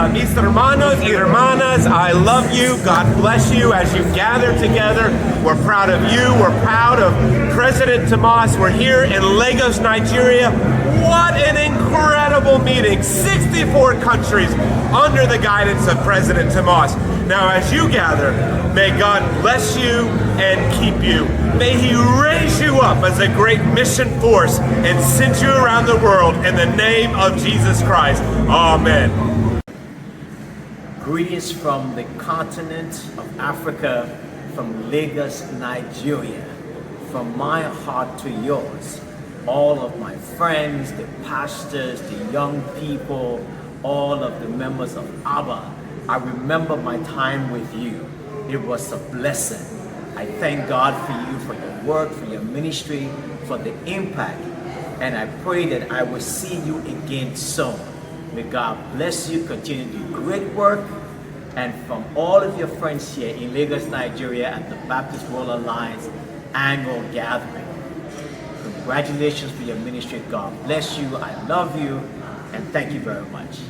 Mis hermanos y hermanas, I love you. God bless you as you gather together. We're proud of you. We're proud of President Tomas. We're here in Lagos, Nigeria. What an incredible meeting. 64 countries under the guidance of President Tomas. Now, as you gather, may God bless you and keep you. May He raise you up as a great mission force and send you around the world in the name of Jesus Christ. Amen. Greetings from the continent of Africa, from Lagos, Nigeria. From my heart to yours, all of my friends, the pastors, the young people, all of the members of ABBA, I remember my time with you. It was a blessing. I thank God for you, for your work, for your ministry, for the impact. And I pray that I will see you again soon. May God bless you, continue to do great work. And from all of your friends here in Lagos, Nigeria at the Baptist World Alliance annual gathering, congratulations for your ministry. God bless you. I love you. And thank you very much.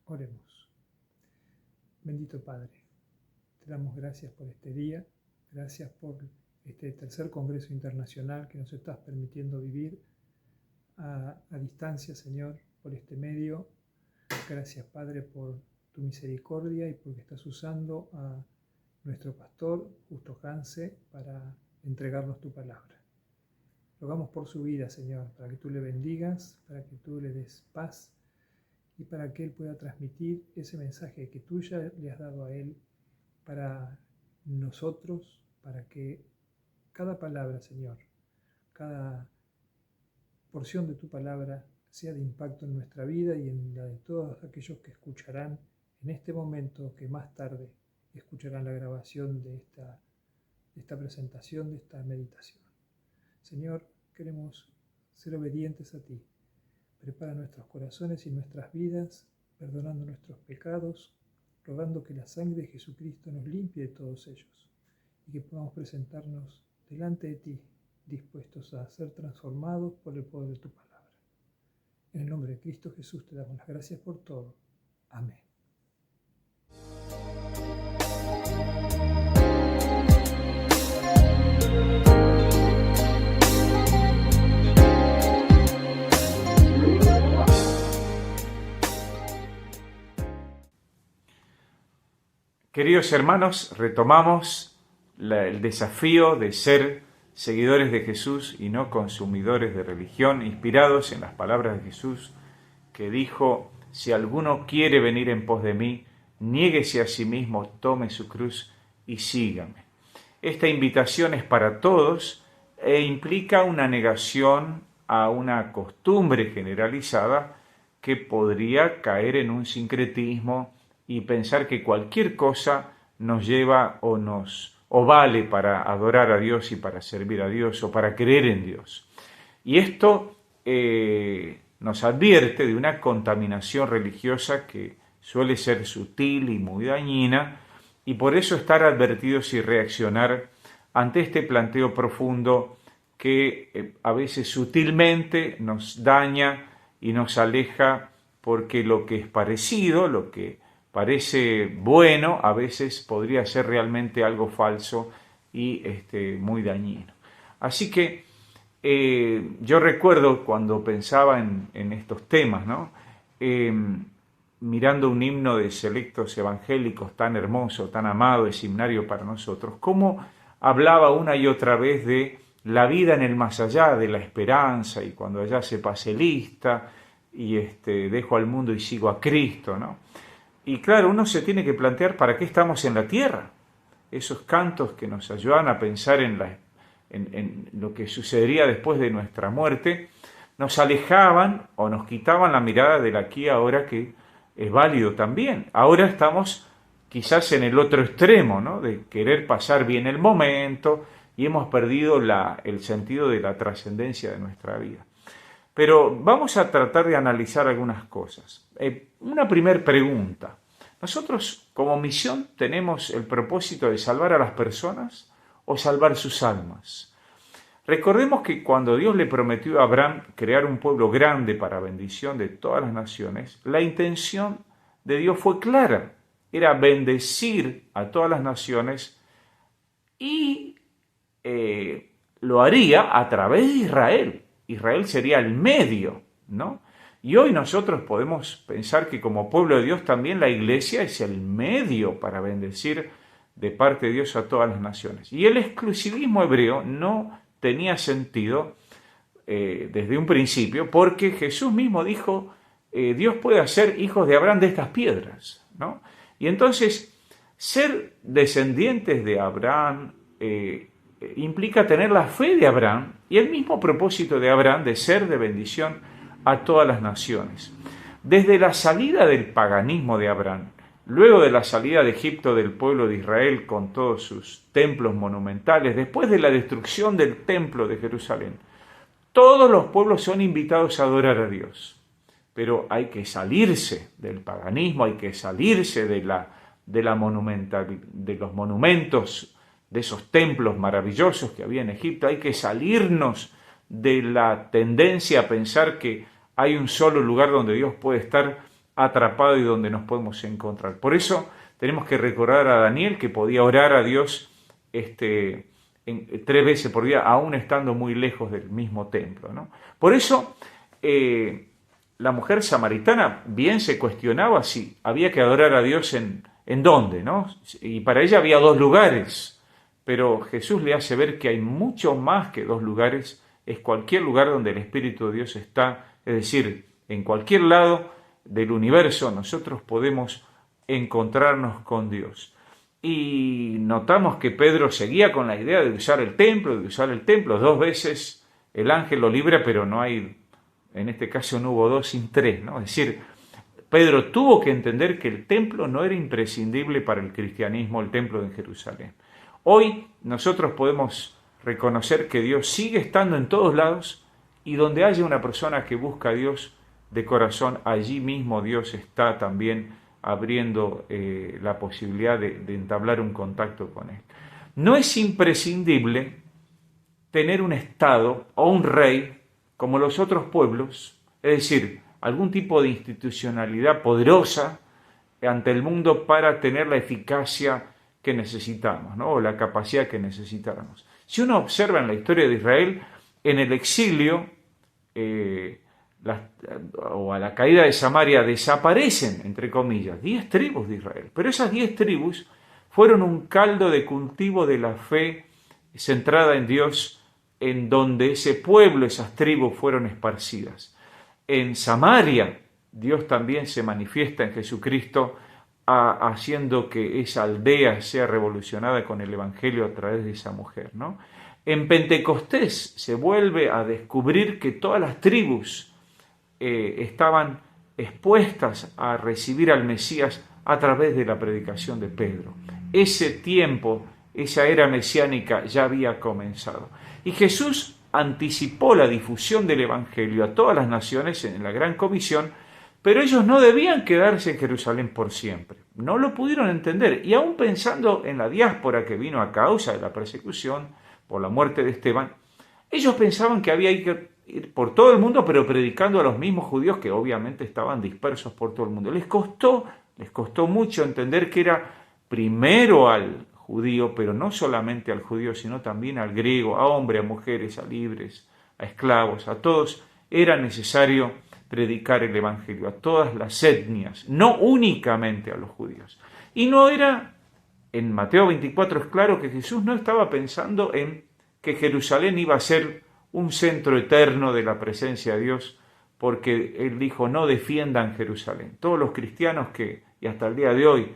Oremos. Bendito Padre, te damos gracias por este día, gracias por este tercer Congreso Internacional que nos estás permitiendo vivir a distancia, Señor, por este medio. Gracias, Padre, por tu misericordia y porque estás usando a nuestro pastor, Justo Hanse, para entregarnos tu palabra. Rogamos por su vida, Señor, para que tú le bendigas, para que tú le des paz y para que él pueda transmitir ese mensaje que tú ya le has dado a él para nosotros, para que cada palabra, Señor, cada porción de tu palabra sea de impacto en nuestra vida y en la de todos aquellos que escucharán en este momento, que más tarde escucharán la grabación de esta presentación, de esta meditación. Señor, queremos ser obedientes a ti. Prepara nuestros corazones y nuestras vidas, perdonando nuestros pecados, rogando que la sangre de Jesucristo nos limpie de todos ellos y que podamos presentarnos delante de ti, dispuestos a ser transformados por el poder de tu palabra. En el nombre de Cristo Jesús te damos las gracias por todo. Amén. Queridos hermanos, retomamos el desafío de ser seguidores de Jesús y no consumidores de religión, inspirados en las palabras de Jesús, que dijo: si alguno quiere venir en pos de mí, niéguese a sí mismo, tome su cruz y sígame. Esta invitación es para todos e implica una negación a una costumbre generalizada que podría caer en un sincretismo y pensar que cualquier cosa nos lleva o vale para adorar a Dios y para servir a Dios o para creer en Dios. Y esto nos advierte de una contaminación religiosa que suele ser sutil y muy dañina, y por eso estar advertidos y reaccionar ante este planteo profundo que a veces sutilmente nos daña y nos aleja, porque lo que es parecido, lo que parece bueno, a veces podría ser realmente algo falso y muy dañino. Así que yo recuerdo cuando pensaba en estos temas, ¿no? Mirando un himno de selectos evangélicos tan hermoso, tan amado, es himnario para nosotros, cómo hablaba una y otra vez de la vida en el más allá, de la esperanza, y cuando allá se pase lista, y dejo al mundo y sigo a Cristo, ¿no? Y claro, uno se tiene que plantear para qué estamos en la tierra. Esos cantos que nos ayudan a pensar en lo que sucedería después de nuestra muerte, nos alejaban o nos quitaban la mirada del aquí y ahora, que es válido también. Ahora estamos quizás en el otro extremo, ¿no? De querer pasar bien el momento, y hemos perdido el sentido de la trascendencia de nuestra vida. Pero vamos a tratar de analizar algunas cosas. Una primera pregunta. ¿Nosotros como misión tenemos el propósito de salvar a las personas o salvar sus almas? Recordemos que cuando Dios le prometió a Abraham crear un pueblo grande para bendición de todas las naciones, la intención de Dios fue clara. Era bendecir a todas las naciones y lo haría a través de Israel. Israel sería el medio, ¿no? Y hoy nosotros podemos pensar que como pueblo de Dios también la iglesia es el medio para bendecir de parte de Dios a todas las naciones. Y el exclusivismo hebreo no tenía sentido desde un principio, porque Jesús mismo dijo, Dios puede hacer hijos de Abraham de estas piedras, ¿no? Y entonces, ser descendientes de Abraham implica tener la fe de Abraham y el mismo propósito de Abraham de ser de bendición a todas las naciones. Desde la salida del paganismo de Abraham, luego de la salida de Egipto del pueblo de Israel con todos sus templos monumentales, después de la destrucción del templo de Jerusalén, todos los pueblos son invitados a adorar a Dios. Pero hay que salirse del paganismo, hay que salirse de los monumentos, de esos templos maravillosos que había en Egipto. Hay que salirnos de la tendencia a pensar que hay un solo lugar donde Dios puede estar atrapado y donde nos podemos encontrar. Por eso tenemos que recordar a Daniel que podía orar a Dios 3 veces por día, aún estando muy lejos del mismo templo, ¿no? Por eso la mujer samaritana bien se cuestionaba si había que adorar a Dios en dónde, ¿no? Y para ella había 2 lugares, pero Jesús le hace ver que hay mucho más que 2 lugares, es cualquier lugar donde el Espíritu de Dios está, es decir, en cualquier lado del universo nosotros podemos encontrarnos con Dios. Y notamos que Pedro seguía con la idea de usar el templo, 2 veces el ángel lo libra, pero no hay, en este caso no hubo 2 sin 3, ¿no? Es decir, Pedro tuvo que entender que el templo no era imprescindible para el cristianismo, el templo de Jerusalén. Hoy nosotros podemos reconocer que Dios sigue estando en todos lados y donde haya una persona que busca a Dios de corazón, allí mismo Dios está también abriendo la posibilidad de entablar un contacto con Él. No es imprescindible tener un Estado o un rey como los otros pueblos, es decir, algún tipo de institucionalidad poderosa ante el mundo para tener la eficacia que necesitamos, ¿no? O la capacidad que necesitáramos. Si uno observa en la historia de Israel, en el exilio o a la caída de Samaria desaparecen, entre comillas, 10 tribus de Israel. Pero esas 10 tribus fueron un caldo de cultivo de la fe centrada en Dios, en donde ese pueblo, esas tribus fueron esparcidas. En Samaria, Dios también se manifiesta en Jesucristo, haciendo que esa aldea sea revolucionada con el Evangelio a través de esa mujer, ¿no? En Pentecostés se vuelve a descubrir que todas las tribus estaban expuestas a recibir al Mesías a través de la predicación de Pedro. Ese tiempo, esa era mesiánica ya había comenzado. Y Jesús anticipó la difusión del Evangelio a todas las naciones en la Gran Comisión, pero ellos no debían quedarse en Jerusalén por siempre. No lo pudieron entender. Y aún pensando en la diáspora que vino a causa de la persecución por la muerte de Esteban, ellos pensaban que había que ir por todo el mundo, pero predicando a los mismos judíos que obviamente estaban dispersos por todo el mundo. Les costó mucho entender que era primero al judío, pero no solamente al judío, sino también al griego, a hombres, a mujeres, a libres, a esclavos, a todos. Era necesario predicar el Evangelio a todas las etnias, no únicamente a los judíos. Y no era, en Mateo 24 es claro que Jesús no estaba pensando en que Jerusalén iba a ser un centro eterno de la presencia de Dios, porque Él dijo, no defiendan Jerusalén. Todos los cristianos y hasta el día de hoy,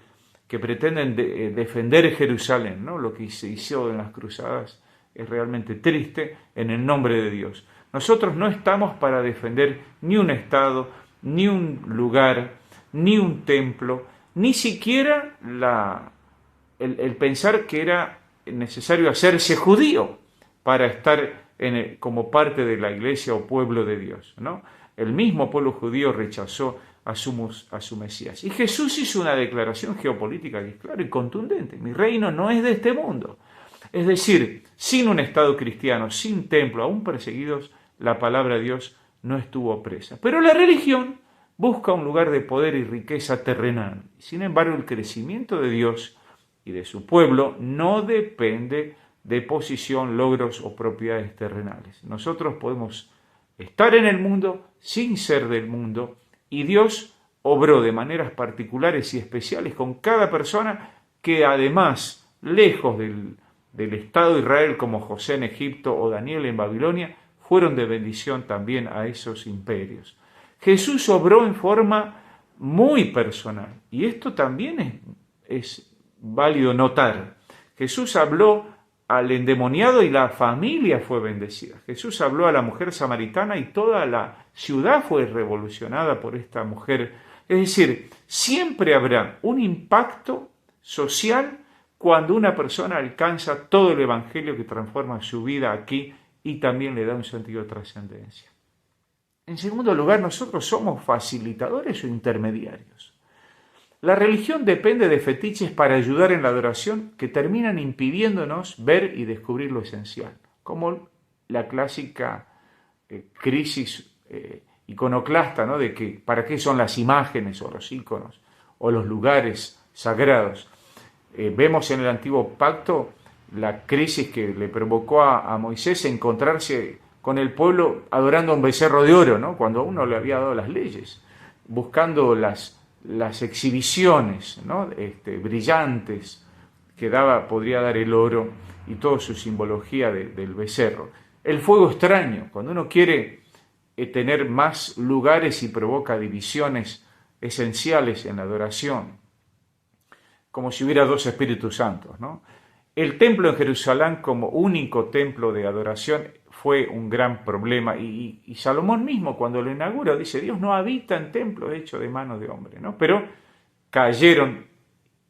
que pretenden defender Jerusalén, ¿no? Lo que se hizo en las cruzadas es realmente triste, en el nombre de Dios. Nosotros no estamos para defender ni un Estado, ni un lugar, ni un templo, ni siquiera el pensar que era necesario hacerse judío para estar como parte de la iglesia o pueblo de Dios, ¿no? El mismo pueblo judío rechazó a su Mesías. Y Jesús hizo una declaración geopolítica que es clara y contundente. Mi reino no es de este mundo. Es decir, sin un Estado cristiano, sin templo, aún perseguidos, la palabra de Dios no estuvo presa. Pero la religión busca un lugar de poder y riqueza terrenal. Sin embargo, el crecimiento de Dios y de su pueblo no depende de posición, logros o propiedades terrenales. Nosotros podemos estar en el mundo sin ser del mundo, y Dios obró de maneras particulares y especiales con cada persona que además, lejos del Estado de Israel como José en Egipto o Daniel en Babilonia, fueron de bendición también a esos imperios. Jesús obró en forma muy personal, y esto también es válido notar. Jesús habló al endemoniado y la familia fue bendecida. Jesús habló a la mujer samaritana y toda la ciudad fue revolucionada por esta mujer. Es decir, siempre habrá un impacto social cuando una persona alcanza todo el Evangelio que transforma su vida aquí y también le da un sentido de trascendencia. En segundo lugar, nosotros somos facilitadores o intermediarios. La religión depende de fetiches para ayudar en la adoración que terminan impidiéndonos ver y descubrir lo esencial, como la clásica crisis iconoclasta, ¿no? De que para qué son las imágenes o los íconos o los lugares sagrados. Vemos en el Antiguo Pacto la crisis que le provocó a Moisés encontrarse con el pueblo adorando a un becerro de oro, ¿no? Cuando uno le había dado las leyes, buscando las exhibiciones, ¿no? Brillantes que podría dar el oro y toda su simbología del becerro. El fuego extraño, cuando uno quiere tener más lugares y provoca divisiones esenciales en la adoración, como si hubiera dos Espíritus Santos, ¿no? El templo en Jerusalén como único templo de adoración fue un gran problema y Salomón mismo cuando lo inaugura dice, Dios no habita en templos hechos de mano de hombre, ¿no? Pero cayeron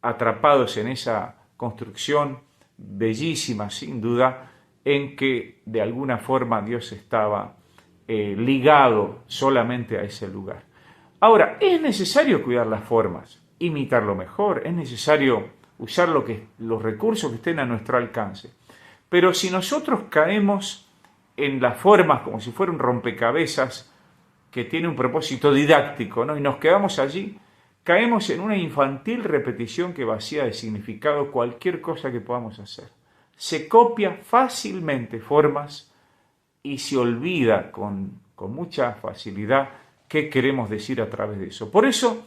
atrapados en esa construcción bellísima, sin duda, en que de alguna forma Dios estaba ligado solamente a ese lugar. Ahora, es necesario cuidar las formas, imitarlo mejor, es necesario usar los recursos que estén a nuestro alcance. Pero si nosotros caemos en las formas como si fuera un rompecabezas que tiene un propósito didáctico, ¿no? Y nos quedamos allí, caemos en una infantil repetición que vacía de significado cualquier cosa que podamos hacer. Se copia fácilmente formas y se olvida con mucha facilidad qué queremos decir a través de eso. Por eso,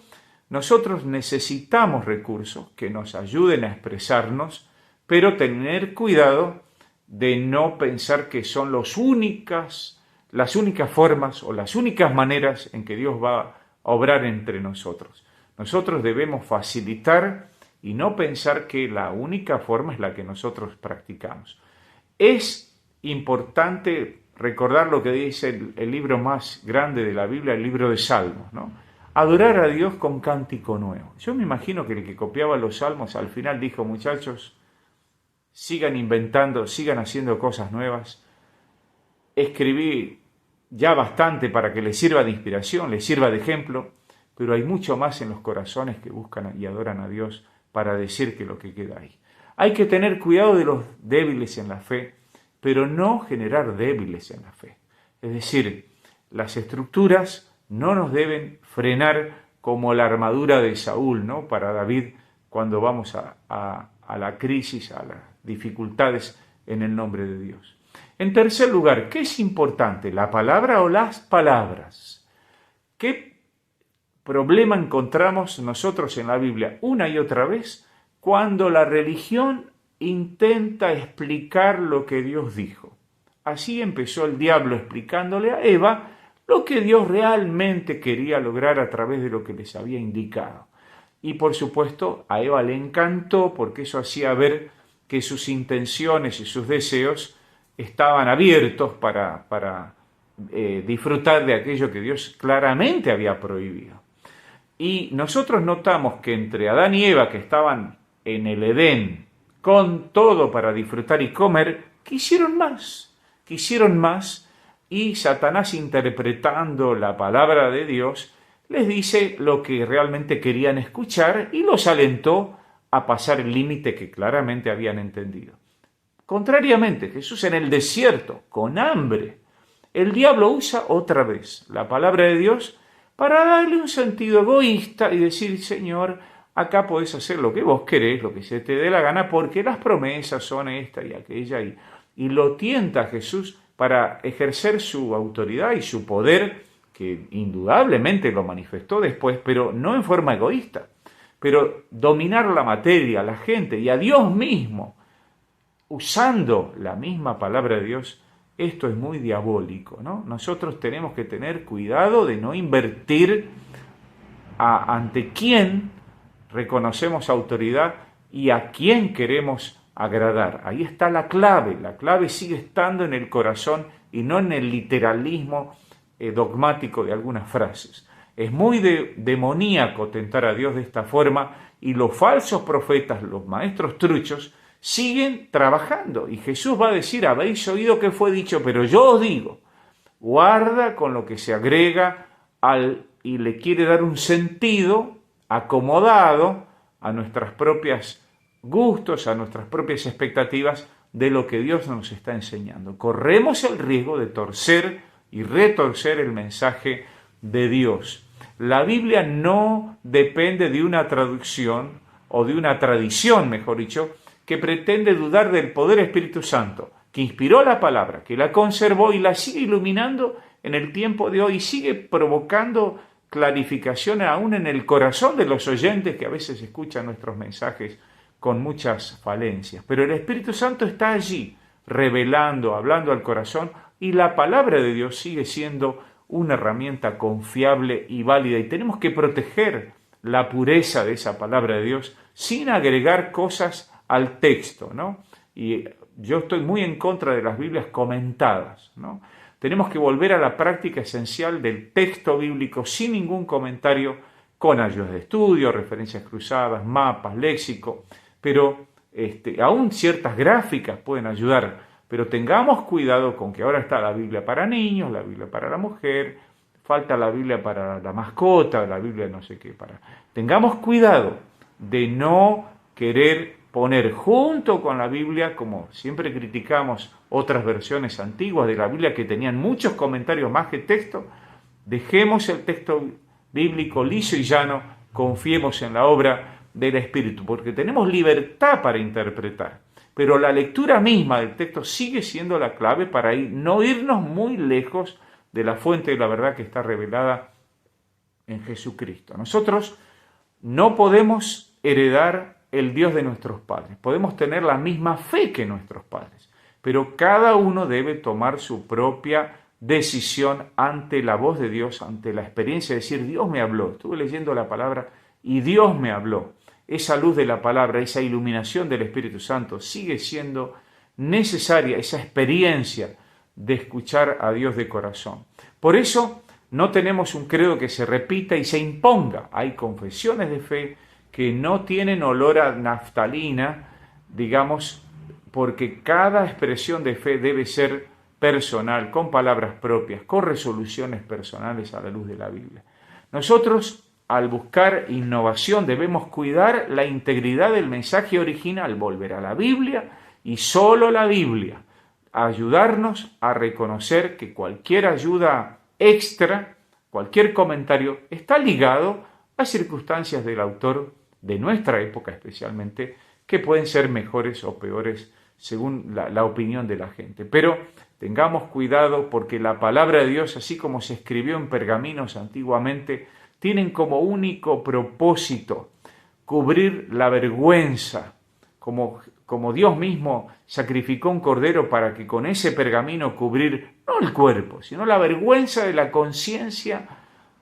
nosotros necesitamos recursos que nos ayuden a expresarnos, pero tener cuidado de no pensar que son las únicas formas o las únicas maneras en que Dios va a obrar entre nosotros. Nosotros debemos facilitar y no pensar que la única forma es la que nosotros practicamos. Es importante recordar lo que dice el libro más grande de la Biblia, el libro de Salmos, ¿no? Adorar a Dios con cántico nuevo. Yo me imagino que el que copiaba los salmos al final dijo, muchachos, sigan inventando, sigan haciendo cosas nuevas. Escribí ya bastante para que les sirva de inspiración, les sirva de ejemplo, pero hay mucho más en los corazones que buscan y adoran a Dios para decir que lo que queda ahí. Hay que tener cuidado de los débiles en la fe, pero no generar débiles en la fe. Es decir, las estructuras no nos deben frenar como la armadura de Saúl, ¿no? Para David cuando vamos a la crisis, a las dificultades en el nombre de Dios. En tercer lugar, ¿qué es importante? ¿La palabra o las palabras? ¿Qué problema encontramos nosotros en la Biblia una y otra vez cuando la religión intenta explicar lo que Dios dijo? Así empezó el diablo explicándole a Eva lo que Dios realmente quería lograr a través de lo que les había indicado. Y por supuesto a Eva le encantó porque eso hacía ver que sus intenciones y sus deseos estaban abiertos para disfrutar de aquello que Dios claramente había prohibido. Y nosotros notamos que entre Adán y Eva, que estaban en el Edén con todo para disfrutar y comer, quisieron más, y Satanás, interpretando la palabra de Dios, les dice lo que realmente querían escuchar y los alentó a pasar el límite que claramente habían entendido. Contrariamente, Jesús en el desierto, con hambre, el diablo usa otra vez la palabra de Dios para darle un sentido egoísta y decir, Señor, acá podés hacer lo que vos querés, lo que se te dé la gana, porque las promesas son esta y aquella, y lo tienta Jesús para ejercer su autoridad y su poder, que indudablemente lo manifestó después, pero no en forma egoísta, pero dominar la materia, a la gente y a Dios mismo, usando la misma palabra de Dios. Esto es muy diabólico, ¿no? Nosotros tenemos que tener cuidado de no invertir ante quién reconocemos autoridad y a quién queremos agradar. Ahí está la clave sigue estando en el corazón y no en el literalismo dogmático de algunas frases. Es muy demoníaco tentar a Dios de esta forma y los falsos profetas, los maestros truchos, siguen trabajando. Y Jesús va a decir, habéis oído que fue dicho, pero yo os digo, guarda con lo que se agrega y le quiere dar un sentido acomodado a nuestras propias gustos, a nuestras propias expectativas de lo que Dios nos está enseñando. Corremos el riesgo de torcer y retorcer el mensaje de Dios. La Biblia no depende de una traducción o de una tradición, mejor dicho, que pretende dudar del poder Espíritu Santo, que inspiró la palabra, que la conservó y la sigue iluminando en el tiempo de hoy y sigue provocando clarificación aún en el corazón de los oyentes que a veces escuchan nuestros mensajes con muchas falencias. Pero el Espíritu Santo está allí, revelando, hablando al corazón, y la palabra de Dios sigue siendo una herramienta confiable y válida. Y tenemos que proteger la pureza de esa palabra de Dios sin agregar cosas al texto, ¿no? Y yo estoy muy en contra de las Biblias comentadas, ¿no? Tenemos que volver a la práctica esencial del texto bíblico sin ningún comentario, con ayudas de estudio, referencias cruzadas, mapas, léxico, pero aún ciertas gráficas pueden ayudar, pero tengamos cuidado con que ahora está la Biblia para niños, la Biblia para la mujer, falta la Biblia para la mascota, la Biblia no sé qué para. Tengamos cuidado de no querer poner junto con la Biblia, como siempre criticamos otras versiones antiguas de la Biblia que tenían muchos comentarios más que texto. Dejemos el texto bíblico liso y llano, confiemos en la obra del Espíritu, porque tenemos libertad para interpretar, pero la lectura misma del texto sigue siendo la clave para no irnos muy lejos de la fuente de la verdad que está revelada en Jesucristo. Nosotros no podemos heredar el Dios de nuestros padres. Podemos tener la misma fe que nuestros padres, pero cada uno debe tomar su propia decisión ante la voz de Dios, ante la experiencia de decir, Dios me habló. Estuve leyendo la palabra y Dios me habló. Esa luz de la palabra, esa iluminación del Espíritu Santo sigue siendo necesaria, esa experiencia de escuchar a Dios de corazón. Por eso no tenemos un credo que se repita y se imponga. Hay confesiones de fe que no tienen olor a naftalina, digamos, porque cada expresión de fe debe ser personal, con palabras propias, con resoluciones personales a la luz de la Biblia. Nosotros, al buscar innovación, debemos cuidar la integridad del mensaje original, volver a la Biblia y solo la Biblia, ayudarnos a reconocer que cualquier ayuda extra, cualquier comentario, está ligado a circunstancias del autor de nuestra época especialmente, que pueden ser mejores o peores según la opinión de la gente. Pero tengamos cuidado porque la palabra de Dios, así como se escribió en pergaminos antiguamente, tienen como único propósito cubrir la vergüenza, como Dios mismo sacrificó un cordero para que con ese pergamino cubrir no el cuerpo, sino la vergüenza de la conciencia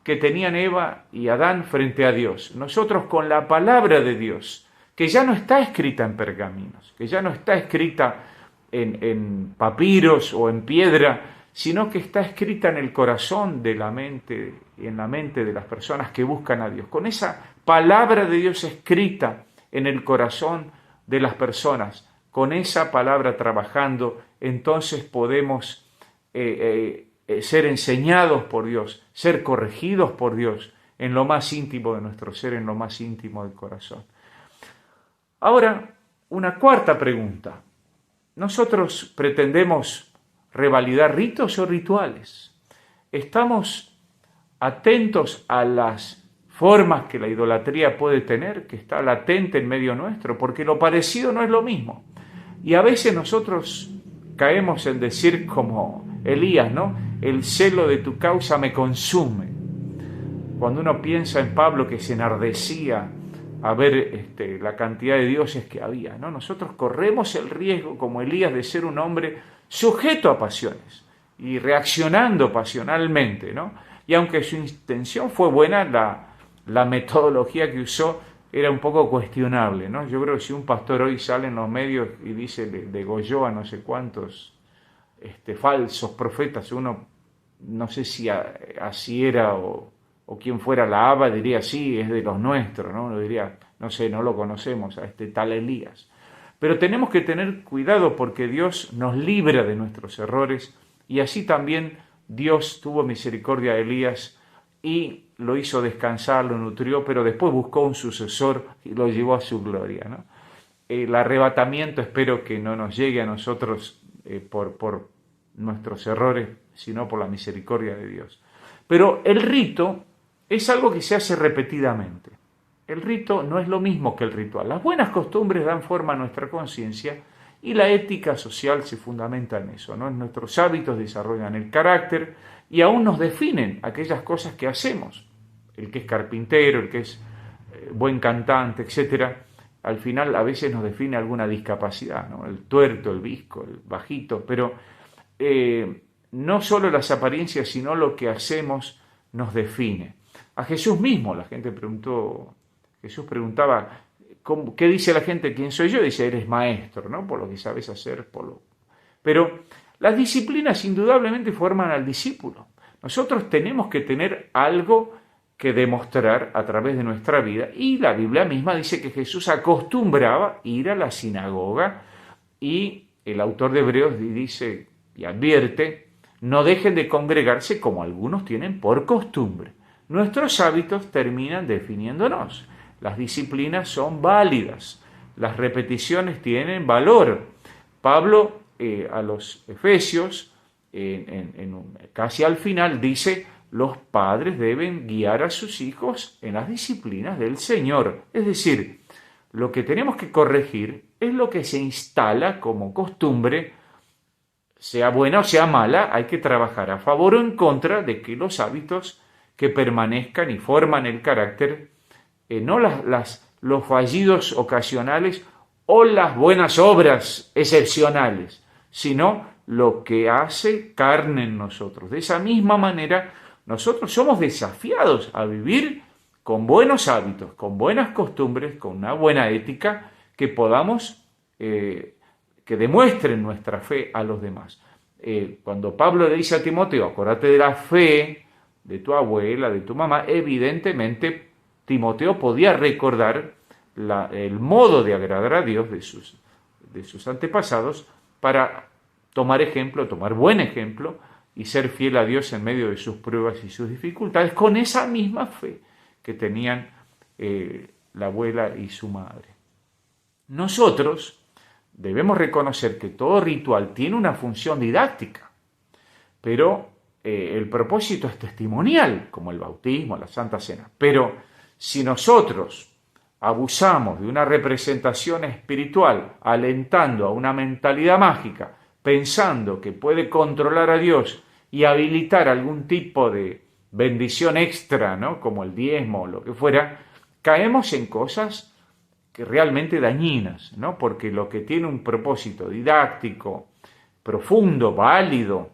que tenían Eva y Adán frente a Dios. Nosotros con la palabra de Dios, que ya no está escrita en pergaminos, que ya no está escrita en papiros o en piedra, sino que está escrita en el corazón de la mente, en la mente de las personas que buscan a Dios. Con esa palabra de Dios escrita en el corazón de las personas, con esa palabra trabajando, entonces podemos ser enseñados por Dios, ser corregidos por Dios en lo más íntimo de nuestro ser, en lo más íntimo del corazón. Ahora, una cuarta pregunta. ¿Nosotros pretendemos revalidar ritos o rituales? ¿Estamos atentos a las formas que la idolatría puede tener, que está latente en medio nuestro? Porque lo parecido no es lo mismo. Y a veces nosotros caemos en decir como Elías, ¿no? El celo de tu causa me consume. Cuando uno piensa en Pablo que se enardecía a ver la cantidad de dioses que había, ¿no? Nosotros corremos el riesgo, como Elías, de ser un hombre sujeto a pasiones y reaccionando pasionalmente, ¿no? Y aunque su intención fue buena, la metodología que usó era un poco cuestionable, ¿no? Yo creo que si un pastor hoy sale en los medios y dice degolló a no sé cuántos falsos profetas, uno no sé si así era o quien fuera la Abba diría sí, es de los nuestros, ¿no? Uno diría, no sé, no lo conocemos a este tal Elías. Pero tenemos que tener cuidado porque Dios nos libra de nuestros errores y así también Dios tuvo misericordia de Elías y lo hizo descansar, lo nutrió, pero después buscó un sucesor y lo llevó a su gloria, ¿no? El arrebatamiento espero que no nos llegue a nosotros por nuestros errores, sino por la misericordia de Dios. Pero el rito es algo que se hace repetidamente. El rito no es lo mismo que el ritual. Las buenas costumbres dan forma a nuestra conciencia y la ética social se fundamenta en eso, ¿no? Nuestros hábitos desarrollan el carácter y aún nos definen aquellas cosas que hacemos. El que es carpintero, el que es buen cantante, etcétera, al final a veces nos define alguna discapacidad, ¿no? El tuerto, el visco, el bajito, pero no solo las apariencias, sino lo que hacemos nos define. A Jesús mismo la gente preguntó, Jesús preguntaba, ¿qué dice la gente? ¿Quién soy yo? Dice, eres maestro, ¿no? Por lo que sabes hacer, Pero las disciplinas indudablemente forman al discípulo. Nosotros tenemos que tener algo que demostrar a través de nuestra vida. Y la Biblia misma dice que Jesús acostumbraba ir a la sinagoga y el autor de Hebreos dice y advierte, no dejen de congregarse como algunos tienen por costumbre. Nuestros hábitos terminan definiéndonos. Las disciplinas son válidas, las repeticiones tienen valor. Pablo a los Efesios, casi al final, dice, los padres deben guiar a sus hijos en las disciplinas del Señor. Es decir, lo que tenemos que corregir es lo que se instala como costumbre, sea buena o sea mala, hay que trabajar a favor o en contra de que los hábitos que permanezcan y forman el carácter, no los fallidos ocasionales o las buenas obras excepcionales, sino lo que hace carne en nosotros. De esa misma manera, nosotros somos desafiados a vivir con buenos hábitos, con buenas costumbres, con una buena ética, que podamos, que demuestren nuestra fe a los demás. Cuando Pablo le dice a Timoteo, acuérdate de la fe de tu abuela, de tu mamá, evidentemente Timoteo podía recordar el modo de agradar a Dios de sus antepasados para tomar ejemplo, tomar buen ejemplo y ser fiel a Dios en medio de sus pruebas y sus dificultades con esa misma fe que tenían la abuela y su madre. Nosotros debemos reconocer que todo ritual tiene una función didáctica, pero el propósito es testimonial, como el bautismo, la Santa Cena. Pero si nosotros abusamos de una representación espiritual, alentando a una mentalidad mágica, pensando que puede controlar a Dios y habilitar algún tipo de bendición extra, ¿no? Como el diezmo o lo que fuera, caemos en cosas que realmente dañinas, ¿no? Porque lo que tiene un propósito didáctico, profundo, válido,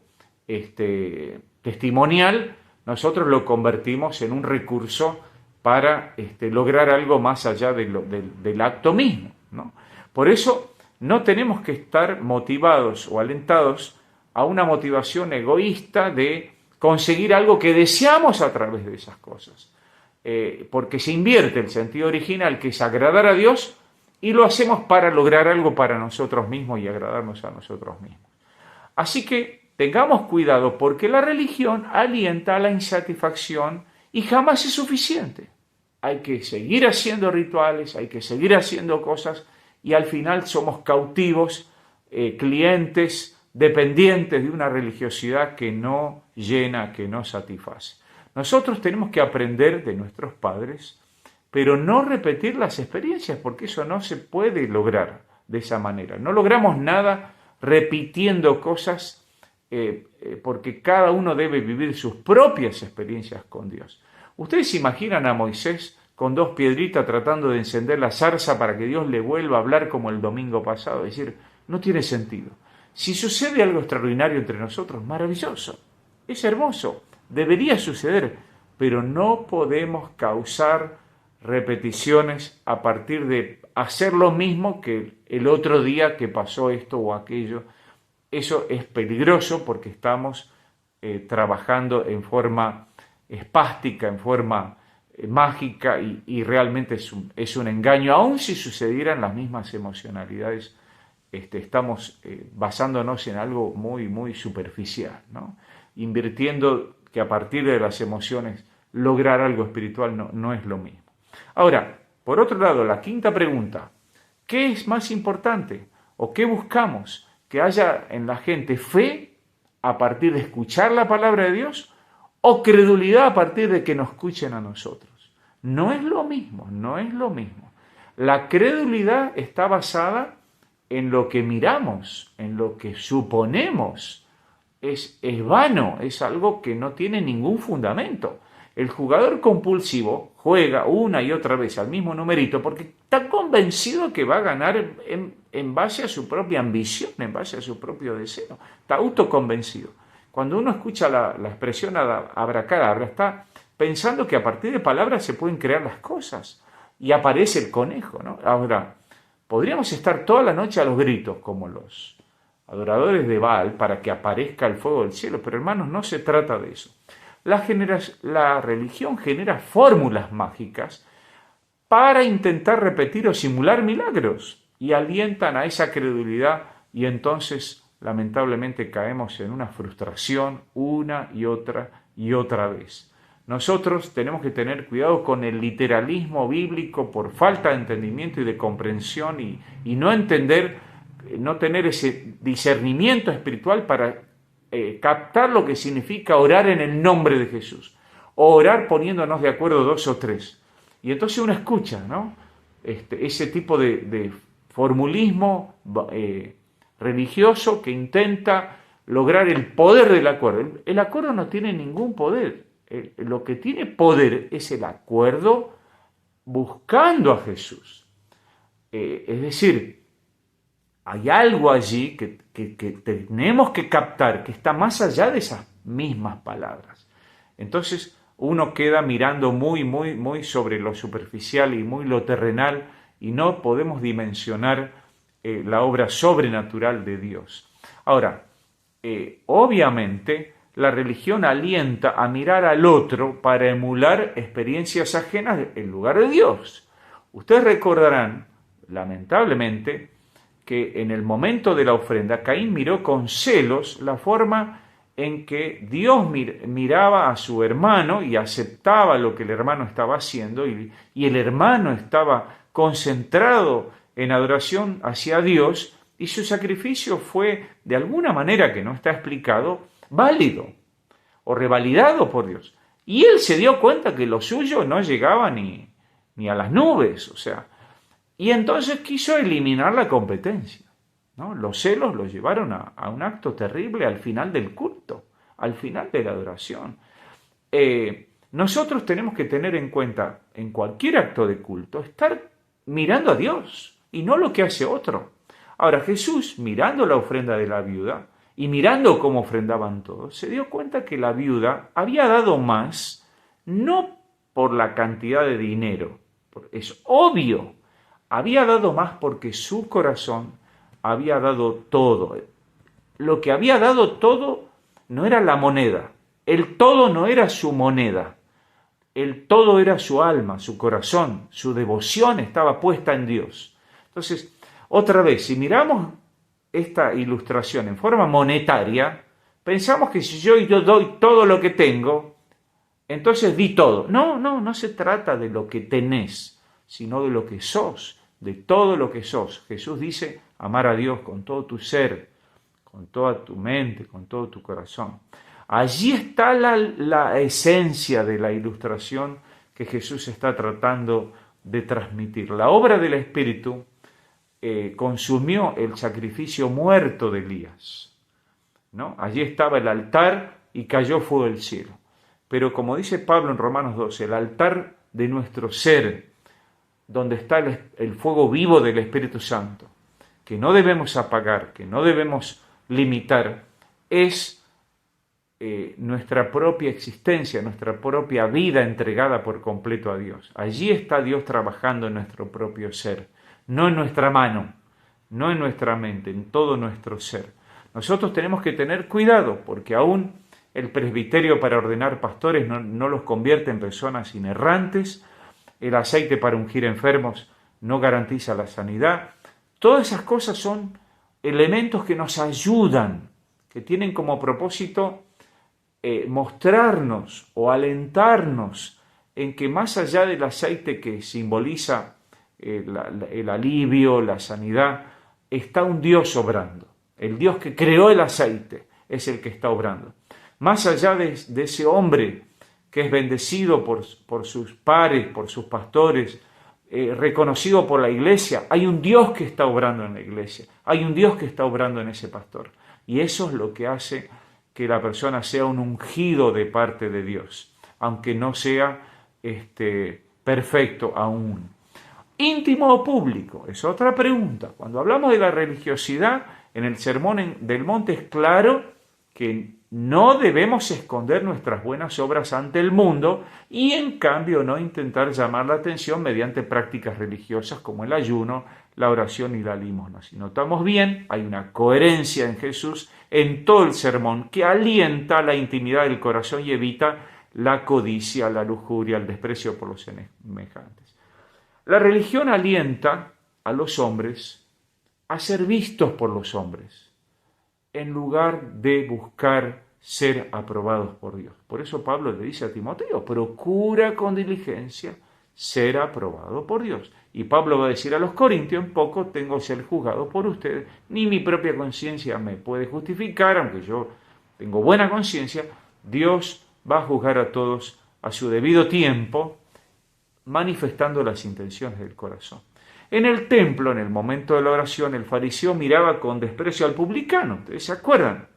testimonial, nosotros lo convertimos en un recurso para lograr algo más allá del acto mismo, ¿no? Por eso no tenemos que estar motivados o alentados a una motivación egoísta de conseguir algo que deseamos a través de esas cosas. Porque se invierte el sentido original, que es agradar a Dios, y lo hacemos para lograr algo para nosotros mismos y agradarnos a nosotros mismos. Así que tengamos cuidado, porque la religión alienta a la insatisfacción y jamás es suficiente. Hay que seguir haciendo rituales, hay que seguir haciendo cosas, y al final somos cautivos, clientes, dependientes de una religiosidad que no llena, que no satisface. Nosotros tenemos que aprender de nuestros padres, pero no repetir las experiencias, porque eso no se puede lograr de esa manera. No logramos nada repitiendo cosas, porque cada uno debe vivir sus propias experiencias con Dios. ¿Ustedes se imaginan a Moisés con 2 piedritas tratando de encender la zarza para que Dios le vuelva a hablar como el domingo pasado? Es decir, no tiene sentido. Si sucede algo extraordinario entre nosotros, maravilloso, es hermoso, debería suceder, pero no podemos causar repeticiones a partir de hacer lo mismo que el otro día que pasó esto o aquello. Eso es peligroso porque estamos trabajando en forma espástica, en forma mágica, y realmente es un engaño. Aun si sucedieran las mismas emocionalidades, estamos basándonos en algo muy, muy superficial, ¿no? Invirtiendo que a partir de las emociones lograr algo espiritual no es lo mismo. Ahora, por otro lado, la quinta pregunta, ¿qué es más importante o qué buscamos? ¿Que haya en la gente fe a partir de escuchar la palabra de Dios, o credulidad a partir de que nos escuchen a nosotros. No es lo mismo, no es lo mismo. La credulidad está basada en lo que miramos, en lo que suponemos. Es vano, es algo que no tiene ningún fundamento. El jugador compulsivo juega una y otra vez al mismo numerito porque está convencido que va a ganar en base a su propia ambición, en base a su propio deseo. Está autoconvencido. Cuando uno escucha la expresión abracadabra, está pensando que a partir de palabras se pueden crear las cosas. Y aparece el conejo, ¿no? Ahora, podríamos estar toda la noche a los gritos, como los adoradores de Baal, para que aparezca el fuego del cielo, pero hermanos, no se trata de eso. La religión genera fórmulas mágicas para intentar repetir o simular milagros y alientan a esa credulidad y entonces lamentablemente caemos en una frustración una y otra vez. Nosotros tenemos que tener cuidado con el literalismo bíblico por falta de entendimiento y de comprensión y no tener ese discernimiento espiritual para captar lo que significa orar en el nombre de Jesús, o orar poniéndonos de acuerdo 2 o 3. Y entonces uno escucha, ¿no? Ese tipo de formulismo religioso que intenta lograr el poder del acuerdo. El acuerdo no tiene ningún poder. Lo que tiene poder es el acuerdo buscando a Jesús. Es decir, hay algo allí que tenemos que captar, que está más allá de esas mismas palabras. Entonces uno queda mirando muy sobre lo superficial y muy lo terrenal y no podemos dimensionar la obra sobrenatural de Dios. Ahora, obviamente, la religión alienta a mirar al otro para emular experiencias ajenas en lugar de Dios. Ustedes recordarán, lamentablemente, que en el momento de la ofrenda, Caín miró con celos la forma en que Dios miraba a su hermano y aceptaba lo que el hermano estaba haciendo y el hermano estaba concentrado en adoración hacia Dios y su sacrificio fue, de alguna manera que no está explicado, válido o revalidado por Dios. Y él se dio cuenta que lo suyo no llegaba ni a las nubes, y entonces quiso eliminar la competencia, ¿no? Los celos lo llevaron a un acto terrible al final del culto, al final de la adoración. Nosotros tenemos que tener en cuenta, en cualquier acto de culto, estar mirando a Dios y no lo que hace otro. Ahora, Jesús, mirando la ofrenda de la viuda y mirando cómo ofrendaban todos, se dio cuenta que la viuda había dado más, no por la cantidad de dinero, es obvio, había dado más porque su corazón había dado todo. Lo que había dado todo no era la moneda, el todo no era su moneda, el todo era su alma, su corazón, su devoción estaba puesta en Dios. Entonces, otra vez, si miramos esta ilustración en forma monetaria, pensamos que si yo doy todo lo que tengo, entonces di todo. No se trata de lo que tenés, sino de lo que sos, de todo lo que sos. Jesús dice, amar a Dios con todo tu ser, con toda tu mente, con todo tu corazón. Allí está la esencia de la ilustración que Jesús está tratando de transmitir. La obra del Espíritu consumió el sacrificio muerto de Elías, ¿no? Allí estaba el altar y cayó fuego del cielo. Pero como dice Pablo en Romanos 12, el altar de nuestro ser, donde está el fuego vivo del Espíritu Santo, que no debemos apagar, que no debemos limitar, es nuestra propia existencia, nuestra propia vida entregada por completo a Dios. Allí está Dios trabajando en nuestro propio ser, no en nuestra mano, no en nuestra mente, en todo nuestro ser. Nosotros tenemos que tener cuidado, porque aún el presbiterio para ordenar pastores no los convierte en personas inerrantes, el aceite para ungir enfermos no garantiza la sanidad. Todas esas cosas son elementos que nos ayudan, que tienen como propósito mostrarnos o alentarnos en que más allá del aceite que simboliza el alivio, la sanidad, está un Dios obrando. El Dios que creó el aceite es el que está obrando. Más allá de ese hombre que es bendecido por sus pares, por sus pastores, reconocido por la iglesia, hay un Dios que está obrando en la iglesia, hay un Dios que está obrando en ese pastor. Y eso es lo que hace que la persona sea un ungido de parte de Dios, aunque no sea perfecto aún. ¿Íntimo o público? Es otra pregunta. Cuando hablamos de la religiosidad, en el Sermón del Monte es claro que no debemos esconder nuestras buenas obras ante el mundo y en cambio no intentar llamar la atención mediante prácticas religiosas como el ayuno, la oración y la limosna. Si notamos bien, hay una coherencia en Jesús en todo el sermón que alienta la intimidad del corazón y evita la codicia, la lujuria, el desprecio por los semejantes. La religión alienta a los hombres a ser vistos por los hombres, en lugar de buscar ser aprobados por Dios. Por eso Pablo le dice a Timoteo, procura con diligencia ser aprobado por Dios. Y Pablo va a decir a los corintios, en poco tengo ser juzgado por ustedes, ni mi propia conciencia me puede justificar, aunque yo tengo buena conciencia, Dios va a juzgar a todos a su debido tiempo, manifestando las intenciones del corazón. En el templo, en el momento de la oración, el fariseo miraba con desprecio al publicano. ¿Ustedes se acuerdan?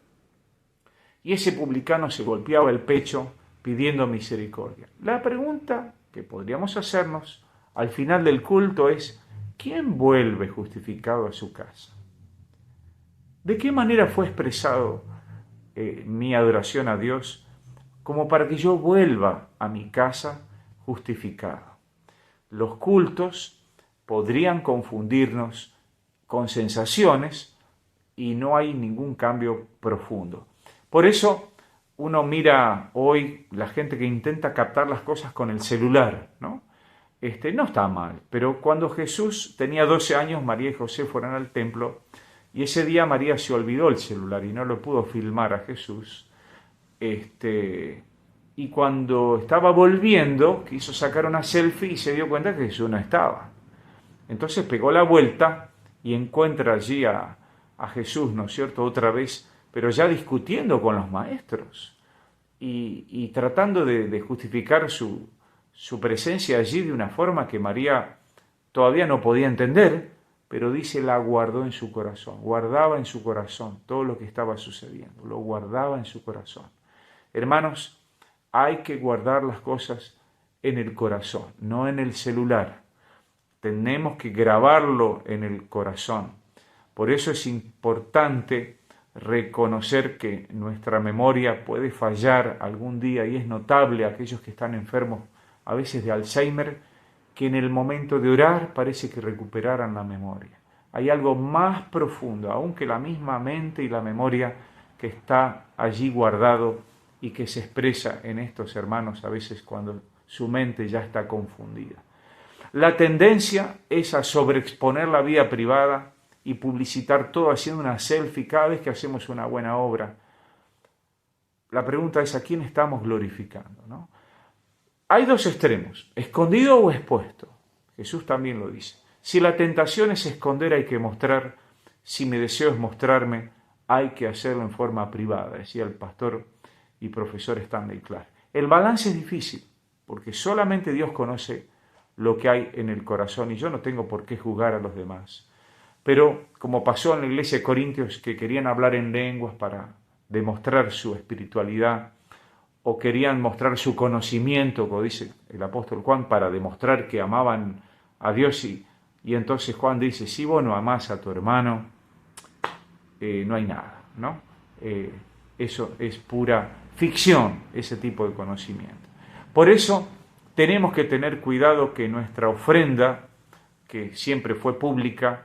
Y ese publicano se golpeaba el pecho pidiendo misericordia. La pregunta que podríamos hacernos al final del culto es, ¿quién vuelve justificado a su casa? ¿De qué manera fue expresado mi adoración a Dios como para que yo vuelva a mi casa justificado? Los cultos podrían confundirnos con sensaciones y no hay ningún cambio profundo. Por eso uno mira hoy la gente que intenta captar las cosas con el celular, ¿no? No está mal, pero cuando Jesús tenía 12 años, María y José fueron al templo y ese día María se olvidó el celular y no lo pudo filmar a Jesús. Y cuando estaba volviendo, quiso sacar una selfie y se dio cuenta que Jesús no estaba. Entonces pegó la vuelta y encuentra allí a Jesús, ¿no es cierto?, otra vez, pero ya discutiendo con los maestros y tratando de justificar su presencia allí de una forma que María todavía no podía entender, pero dice, la guardó en su corazón, guardaba en su corazón todo lo que estaba sucediendo, lo guardaba en su corazón. Hermanos, hay que guardar las cosas en el corazón, no en el celular. Tenemos que grabarlo en el corazón. Por eso es importante reconocer que nuestra memoria puede fallar algún día y es notable aquellos que están enfermos a veces de Alzheimer, que en el momento de orar parece que recuperaran la memoria. Hay algo más profundo, aunque la misma mente y la memoria que está allí guardado y que se expresa en estos hermanos a veces cuando su mente ya está confundida. La tendencia es a sobreexponer la vida privada y publicitar todo haciendo una selfie cada vez que hacemos una buena obra. La pregunta es, ¿a quién estamos glorificando, ¿no? Hay dos extremos, escondido o expuesto. Jesús también lo dice. Si la tentación es esconder, hay que mostrar. Si mi deseo es mostrarme, hay que hacerlo en forma privada, decía el pastor y profesor Stanley Clark. El balance es difícil, porque solamente Dios conoce lo que hay en el corazón y yo no tengo por qué juzgar a los demás. Pero como pasó en la iglesia de Corintios, que querían hablar en lenguas para demostrar su espiritualidad, o querían mostrar su conocimiento, como dice el apóstol Juan, para demostrar que amaban a Dios, y entonces Juan dice, si vos no amás a tu hermano, no hay nada, ¿no? Eso es pura ficción, ese tipo de conocimiento. Por eso tenemos que tener cuidado que nuestra ofrenda, que siempre fue pública,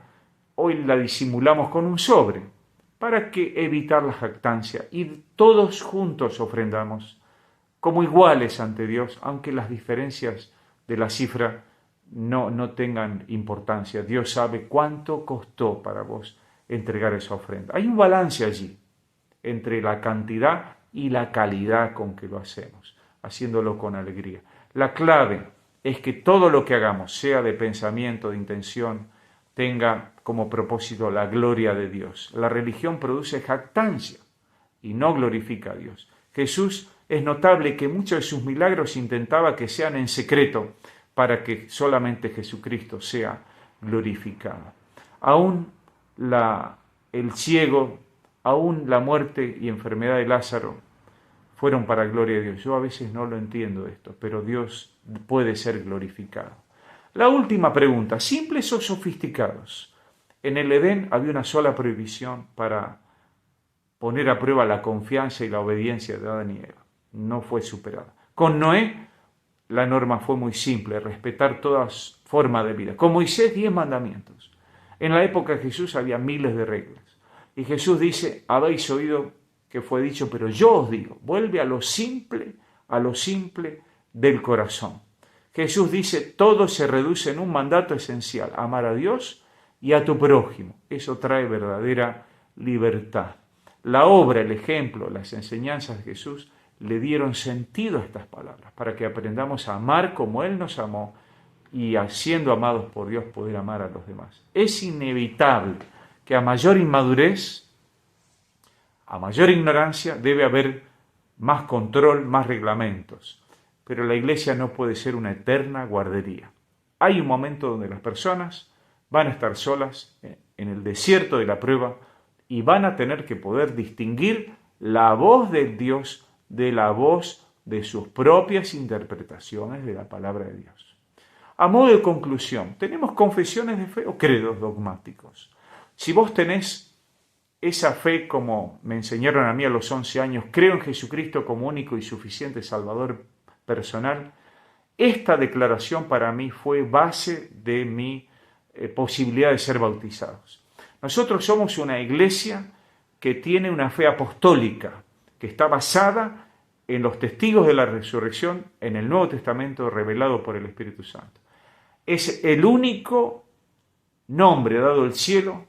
hoy la disimulamos con un sobre, para que evitar la jactancia y todos juntos ofrendamos como iguales ante Dios, aunque las diferencias de la cifra no tengan importancia. Dios sabe cuánto costó para vos entregar esa ofrenda. Hay un balance allí entre la cantidad y la calidad con que lo hacemos, haciéndolo con alegría. La clave es que todo lo que hagamos, sea de pensamiento, de intención, tenga como propósito la gloria de Dios. La religión produce jactancia y no glorifica a Dios. Jesús, es notable que muchos de sus milagros intentaba que sean en secreto para que solamente Jesucristo sea glorificado. Aún el ciego, aún la muerte y enfermedad de Lázaro fueron para gloria de Dios. Yo a veces no lo entiendo esto, pero Dios puede ser glorificado. La última pregunta, ¿simples o sofisticados? En el Edén había una sola prohibición para poner a prueba la confianza y la obediencia de Adán y Eva. No fue superada. Con Noé, la norma fue muy simple, respetar todas formas de vida. Con Moisés, 10 mandamientos. En la época de Jesús había miles de reglas. Y Jesús dice, habéis oído que fue dicho, pero yo os digo, vuelve a lo simple del corazón. Jesús dice, todo se reduce en un mandato esencial, amar a Dios y a tu prójimo. Eso trae verdadera libertad. La obra, el ejemplo, las enseñanzas de Jesús le dieron sentido a estas palabras, para que aprendamos a amar como Él nos amó y siendo amados por Dios poder amar a los demás. Es inevitable que a mayor inmadurez, a mayor ignorancia, debe haber más control, más reglamentos. Pero la iglesia no puede ser una eterna guardería. Hay un momento donde las personas van a estar solas en el desierto de la prueba y van a tener que poder distinguir la voz de Dios de la voz de sus propias interpretaciones de la palabra de Dios. A modo de conclusión, ¿tenemos confesiones de fe o credos dogmáticos? Si vos tenés esa fe como me enseñaron a mí a los 11 años, creo en Jesucristo como único y suficiente Salvador personal, esta declaración para mí fue base de mi posibilidad de ser bautizados. Nosotros somos una iglesia que tiene una fe apostólica, que está basada en los testigos de la resurrección en el Nuevo Testamento revelado por el Espíritu Santo. Es el único nombre dado del cielo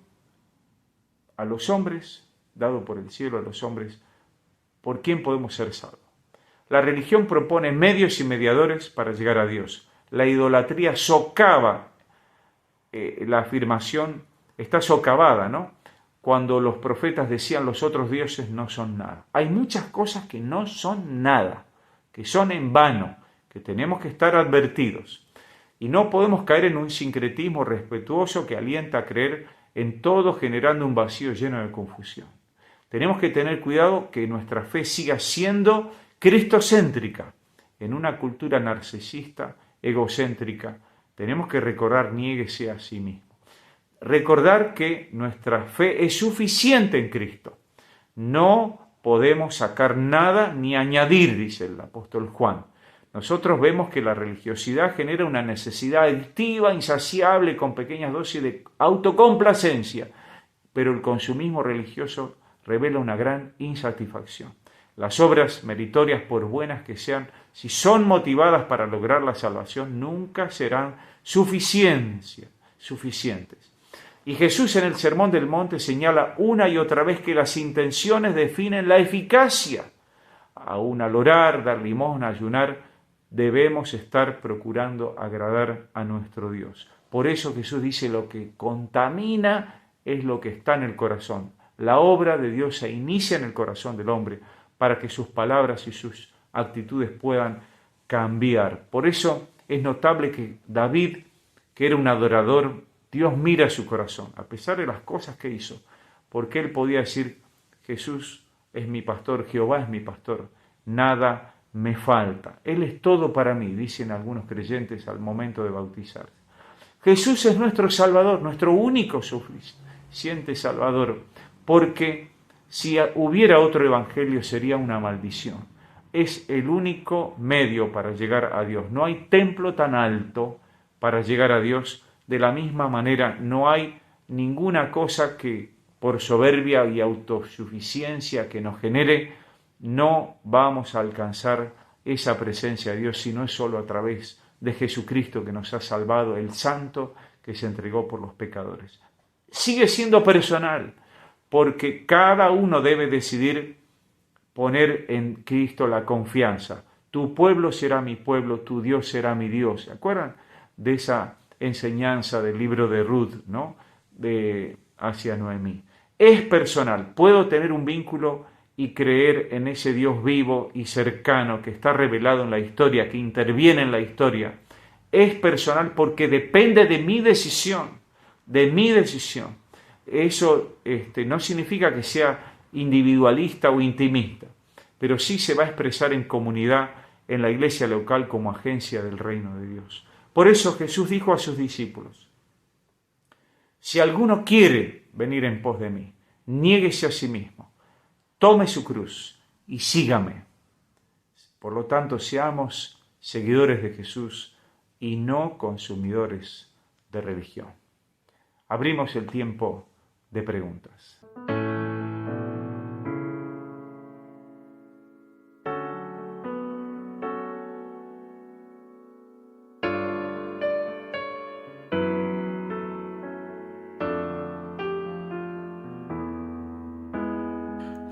a los hombres, dado por el cielo a los hombres, por quien podemos ser salvos. La religión propone medios y mediadores para llegar a Dios. La idolatría socava, la afirmación está socavada, ¿no? Cuando los profetas decían los otros dioses no son nada. Hay muchas cosas que no son nada, que son en vano, que tenemos que estar advertidos. Y no podemos caer en un sincretismo respetuoso que alienta a creer en todo, generando un vacío lleno de confusión. Tenemos que tener cuidado que nuestra fe siga siendo cristocéntrica. En una cultura narcisista, egocéntrica, tenemos que recordar, niéguese a sí mismo. Recordar que nuestra fe es suficiente en Cristo. No podemos sacar nada ni añadir, dice el apóstol Juan. Nosotros vemos que la religiosidad genera una necesidad adictiva, insaciable, con pequeñas dosis de autocomplacencia, pero el consumismo religioso revela una gran insatisfacción. Las obras meritorias, por buenas que sean, si son motivadas para lograr la salvación, nunca serán suficientes. Y Jesús en el Sermón del Monte señala una y otra vez que las intenciones definen la eficacia. Aún al orar, dar limosna, ayunar, debemos estar procurando agradar a nuestro Dios. Por eso Jesús dice, lo que contamina es lo que está en el corazón. La obra de Dios se inicia en el corazón del hombre para que sus palabras y sus actitudes puedan cambiar. Por eso es notable que David, que era un adorador, Dios mira su corazón, a pesar de las cosas que hizo, porque él podía decir, Jesús es mi pastor, Jehová es mi pastor, nada me falta. Él es todo para mí, dicen algunos creyentes al momento de bautizarse. Jesús es nuestro Salvador, nuestro único suficiente Salvador, porque si hubiera otro evangelio sería una maldición. Es el único medio para llegar a Dios. No hay templo tan alto para llegar a Dios. De la misma manera, no hay ninguna cosa que por soberbia y autosuficiencia que nos genere, no vamos a alcanzar esa presencia de Dios, sino es solo a través de Jesucristo que nos ha salvado, el Santo que se entregó por los pecadores. Sigue siendo personal, porque cada uno debe decidir poner en Cristo la confianza. Tu pueblo será mi pueblo, tu Dios será mi Dios. ¿Se acuerdan de esa enseñanza del libro de Ruth, ¿no? Hacia Noemí? Es personal. Puedo tener un vínculo y creer en ese Dios vivo y cercano que está revelado en la historia, que interviene en la historia, es personal porque depende de mi decisión, de mi decisión. Eso no significa que sea individualista o intimista, pero sí se va a expresar en comunidad en la iglesia local como agencia del reino de Dios. Por eso Jesús dijo a sus discípulos: si alguno quiere venir en pos de mí, niéguese a sí mismo, tome su cruz y sígame. Por lo tanto, seamos seguidores de Jesús y no consumidores de religión. Abrimos el tiempo de preguntas.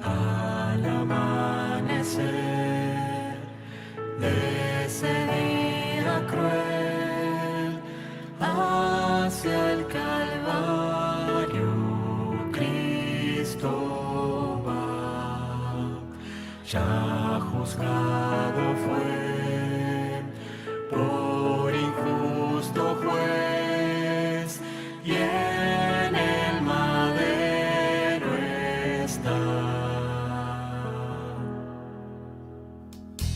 Al amanecer de ese día cruel, hacia el Calvario Cristo va. Ya juzgado fue por injusto juez, y en el madero está.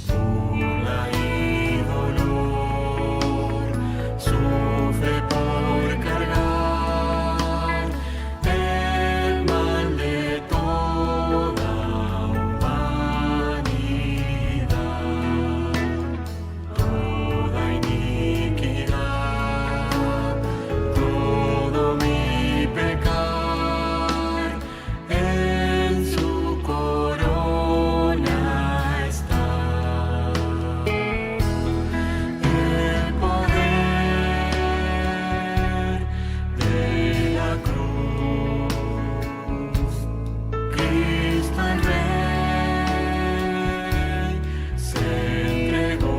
Burla y dolor sufre por cargar el mal de toda humanidad. Toda iniquidad, todo mi pecar, en su corona está. El poder de la cruz, Cristo el Rey se entregó.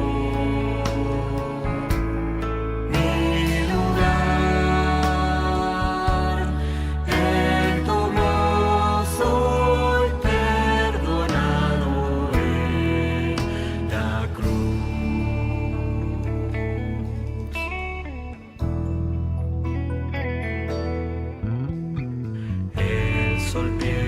Mi lugar, Él tomó, soy perdonado en la cruz. El sol pierde